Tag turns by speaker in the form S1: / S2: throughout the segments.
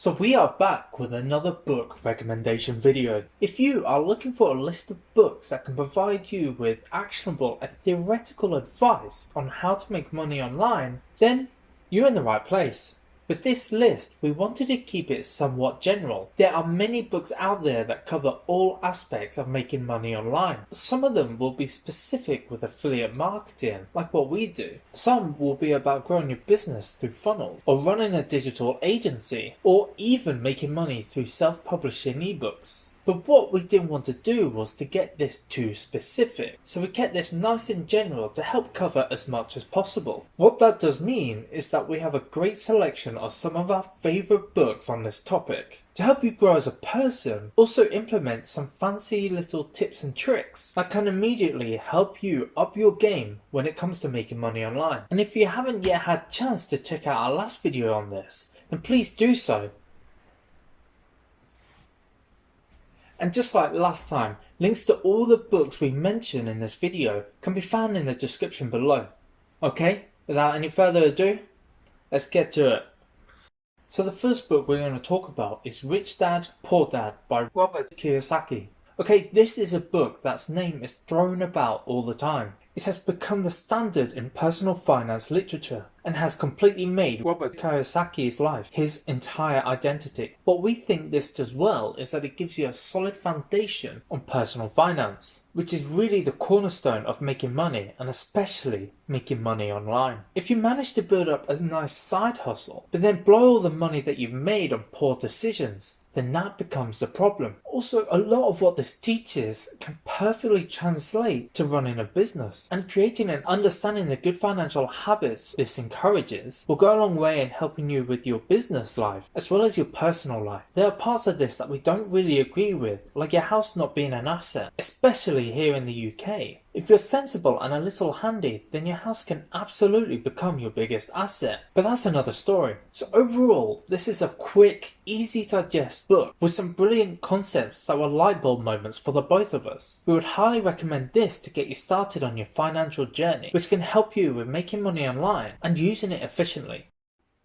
S1: So we are back with another book recommendation video. If you are looking for a list of books that can provide you with actionable and theoretical advice on how to make money online, then you're in the right place. With this list, we wanted to keep it somewhat general. There are many books out there that cover all aspects of making money online. Some of them will be specific with affiliate marketing, like what we do. Some will be about growing your business through funnels, or running a digital agency, or even making money through self-publishing ebooks. But what we didn't want to do was to get this too specific, so we kept this nice and general to help cover as much as possible. What that does mean is that we have a great selection of some of our favourite books on this topic. To help you grow as a person, also implement some fancy little tips and tricks that can immediately help you up your game when it comes to making money online. And if you haven't yet had a chance to check out our last video on this, then please do so. And just like last time, links to all the books we mention in this video can be found in the description below. Okay, without any further ado, let's get to it. So the first book we're going to talk about is Rich Dad, Poor Dad by Robert Kiyosaki. Okay, this is a book that's name is thrown about all the time. It has become the standard in personal finance literature and has completely made Robert Kiyosaki's life his entire identity. What we think this does well is that it gives you a solid foundation on personal finance, which is really the cornerstone of making money, and especially making money online. If you manage to build up a nice side hustle, but then blow all the money that you've made on poor decisions, then that becomes a problem. Also, a lot of what this teaches can perfectly translate to running a business, and creating and understanding the good financial habits this encourages will go a long way in helping you with your business life as well as your personal life. There are parts of this that we don't really agree with, like your house not being an asset, especially here in the UK. If you're sensible and a little handy, then your house can absolutely become your biggest asset. But that's another story. So overall, this is a quick, easy to digest book with some brilliant concepts that were light bulb moments for the both of us. We would highly recommend this to get you started on your financial journey, which can help you with making money online and using it efficiently.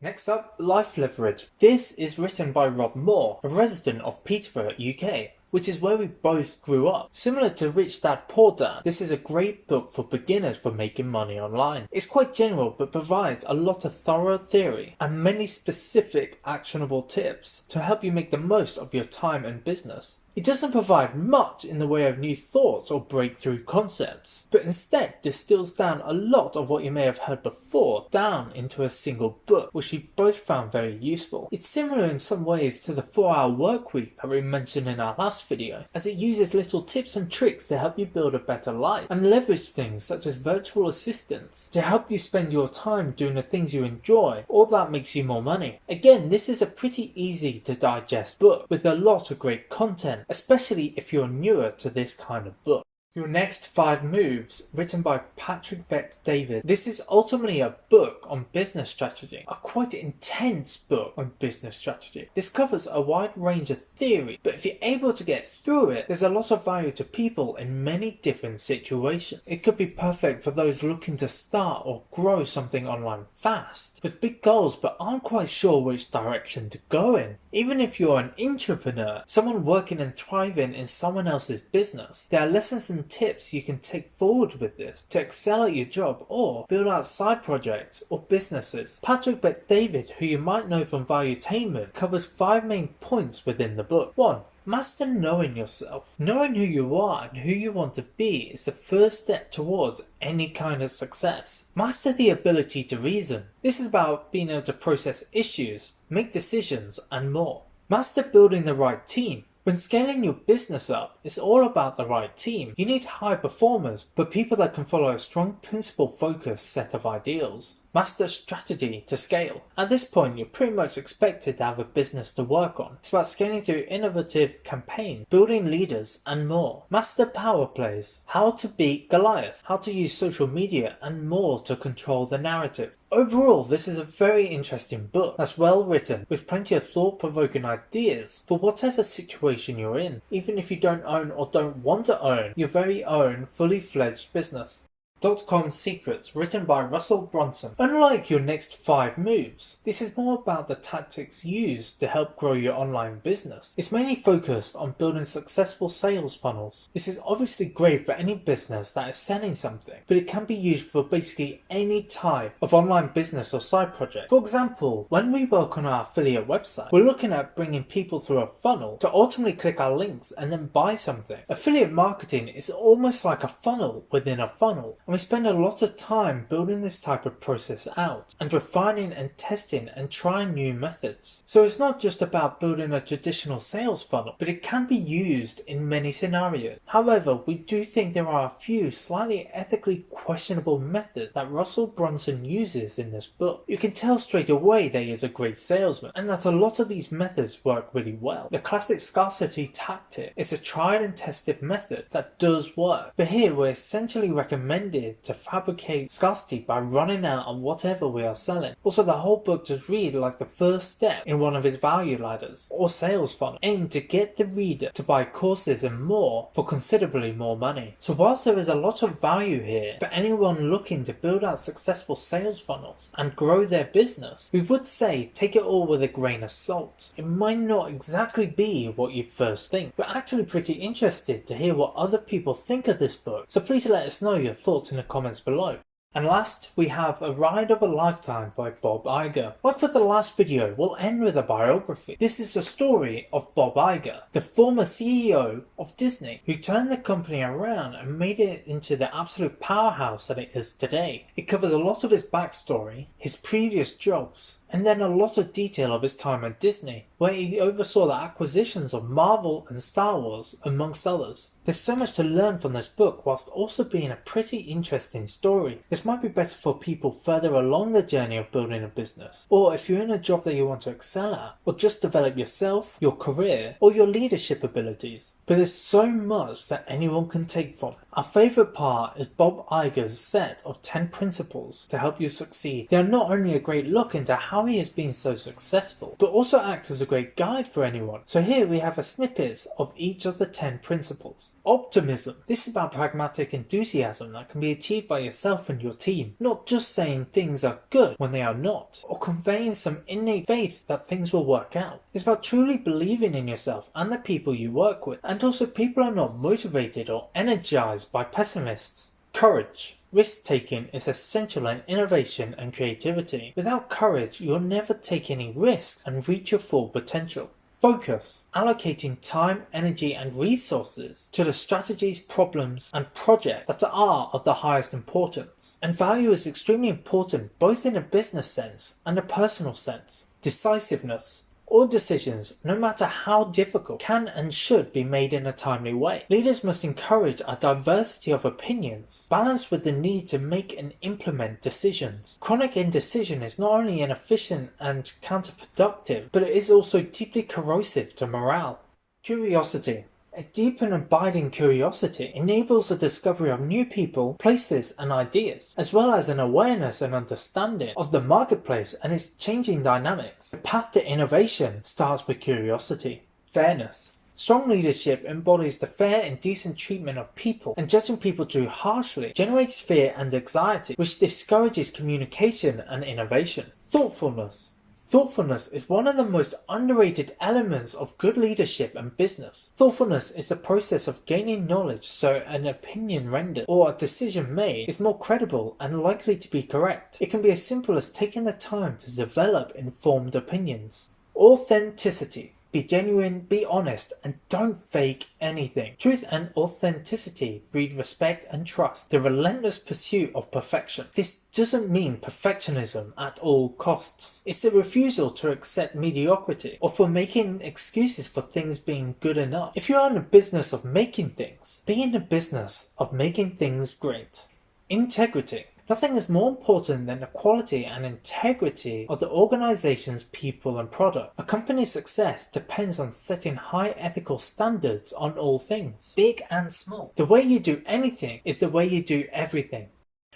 S1: Next up, Life Leverage. This is written by Rob Moore, a resident of Peterborough, UK, which is where we both grew up. Similar to Rich Dad Poor Dad, this is a great book for beginners for making money online. It's quite general but provides a lot of thorough theory and many specific actionable tips to help you make the most of your time and business. It doesn't provide much in the way of new thoughts or breakthrough concepts, but instead distills down a lot of what you may have heard before down into a single book, which we both found very useful. It's similar in some ways to the 4-hour work week that we mentioned in our last video, as it uses little tips and tricks to help you build a better life and leverage things such as virtual assistants to help you spend your time doing the things you enjoy or that makes you more money. Again, this is a pretty easy to digest book with a lot of great content, especially if you're newer to this kind of book. Your Next 5 Moves, written by Patrick Bet-David. This is ultimately a book on business strategy, a quite intense book on business strategy. This covers a wide range of theory, but if you're able to get through it, there's a lot of value to people in many different situations. It could be perfect for those looking to start or grow something online fast, with big goals but aren't quite sure which direction to go in. Even if you're an entrepreneur, someone working and thriving in someone else's business, there are lessons and tips you can take forward with this to excel at your job or build out side projects or businesses. Patrick Bet-David, who you might know from Valuetainment, covers 5 main points within the book. 1. Master knowing yourself. Knowing who you are and who you want to be is the first step towards any kind of success. Master the ability to reason. This is about being able to process issues, make decisions, and more. Master building the right team. When scaling your business up, it's all about the right team. You need high performers, but people that can follow a strong principle-focused set of ideals. Master strategy to scale. At this point, you're pretty much expected to have a business to work on. It's about scaling through innovative campaigns, building leaders, and more. Master power plays. How to beat Goliath. How to use social media and more to control the narrative. Overall, this is a very interesting book that's well written with plenty of thought-provoking ideas for whatever situation you're in, even if you don't own or don't want to own your very own fully fledged business. Dotcom Secrets, written by Russell Brunson. Unlike your next 5 moves, this is more about the tactics used to help grow your online business. It's mainly focused on building successful sales funnels. This is obviously great for any business that is selling something, but it can be used for basically any type of online business or side project. For example, when we work on our affiliate website, we're looking at bringing people through a funnel to ultimately click our links and then buy something. Affiliate marketing is almost like a funnel within a funnel. And we spend a lot of time building this type of process out and refining and testing and trying new methods. So it's not just about building a traditional sales funnel, but it can be used in many scenarios. However, we do think there are a few slightly ethically questionable methods that Russell Brunson uses in this book. You can tell straight away that he is a great salesman and that a lot of these methods work really well. The classic scarcity tactic is a tried and tested method that does work, but here we're essentially recommending to fabricate scarcity by running out on whatever we are selling. Also, the whole book does read like the first step in one of his value ladders or sales funnel, aimed to get the reader to buy courses and more for considerably more money. So whilst there is a lot of value here for anyone looking to build out successful sales funnels and grow their business, we would say take it all with a grain of salt. It might not exactly be what you first think. We're actually pretty interested to hear what other people think of this book, so please let us know your thoughts in the comments below. And last, we have A Ride of a Lifetime by Bob Iger. Like with the last video, we'll end with a biography. This is the story of Bob Iger, the former CEO of Disney, who turned the company around and made it into the absolute powerhouse that it is today. It covers a lot of his backstory, his previous jobs, and then a lot of detail of his time at Disney, where he oversaw the acquisitions of Marvel and Star Wars, amongst others. There's so much to learn from this book, whilst also being a pretty interesting story. This might be better for people further along the journey of building a business, or if you're in a job that you want to excel at, or just develop yourself, your career, or your leadership abilities. But there's so much that anyone can take from it. Our favourite part is Bob Iger's set of 10 principles to help you succeed. They are not only a great look into how he has been so successful, but also act as a great guide for anyone. So here we have a snippet of each of the 10 principles. Optimism. This is about pragmatic enthusiasm that can be achieved by yourself and your team, not just saying things are good when they are not, or conveying some innate faith that things will work out. It's about truly believing in yourself and the people you work with, and also people are not motivated or energized by pessimists. Courage. Risk-taking is essential in innovation and creativity. Without courage, you'll never take any risks and reach your full potential. Focus. Allocating time, energy and resources to the strategies, problems and projects that are of the highest importance. And value is extremely important both in a business sense and a personal sense. Decisiveness. All decisions, no matter how difficult, can and should be made in a timely way. Leaders must encourage a diversity of opinions, balanced with the need to make and implement decisions. Chronic indecision is not only inefficient and counterproductive, but it is also deeply corrosive to morale. Curiosity. A deep and abiding curiosity enables the discovery of new people, places and ideas, as well as an awareness and understanding of the marketplace and its changing dynamics. The path to innovation starts with curiosity. Fairness. Strong leadership embodies the fair and decent treatment of people, and judging people too harshly generates fear and anxiety, which discourages communication and innovation. Thoughtfulness. Thoughtfulness is one of the most underrated elements of good leadership and business. Thoughtfulness is the process of gaining knowledge so an opinion rendered or a decision made is more credible and likely to be correct. It can be as simple as taking the time to develop informed opinions. Authenticity. Be genuine, be honest, and don't fake anything. Truth and authenticity breed respect and trust, the relentless pursuit of perfection. This doesn't mean perfectionism at all costs. It's the refusal to accept mediocrity or for making excuses for things being good enough. If you are in the business of making things, be in the business of making things great. Integrity. Nothing is more important than the quality and integrity of the organization's people and product. A company's success depends on setting high ethical standards on all things, big and small. The way you do anything is the way you do everything.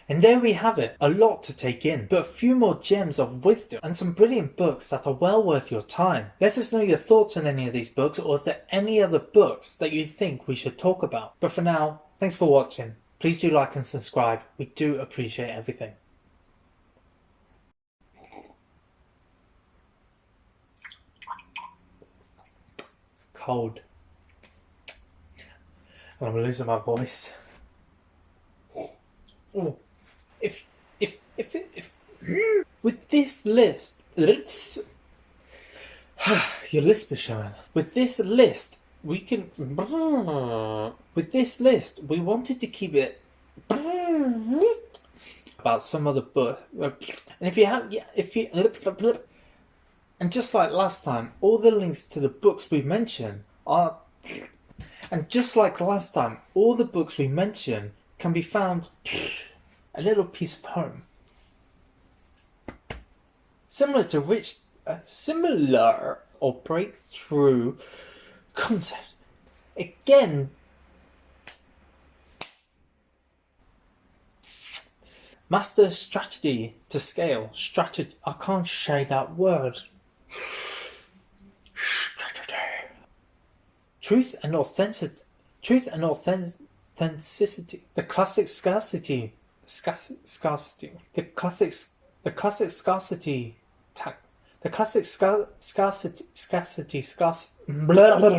S1: And there we have it, a lot to take in, but a few more gems of wisdom and some brilliant books that are well worth your time. Let us know your thoughts on any of these books, or if there are any other books that you think we should talk about. But for now, thanks for watching. Please do like and subscribe. We do appreciate everything. It's cold. And I'm losing my voice. Oh, if with this list, your lisp is showing. With this list, we can. With this list, we wanted to keep it about some other book. And if you have, and just like last time, all the links to the books we mention are. And just like last time, all the books we mention can be found a little piece of home. Similar or breakthrough concepts. Again, master strategy to scale. Strategy. I can't say that word. Truth and authenticity. The classic scarcity. Scarcity. The classic scarcity. The classic scarcity. Blah, blah.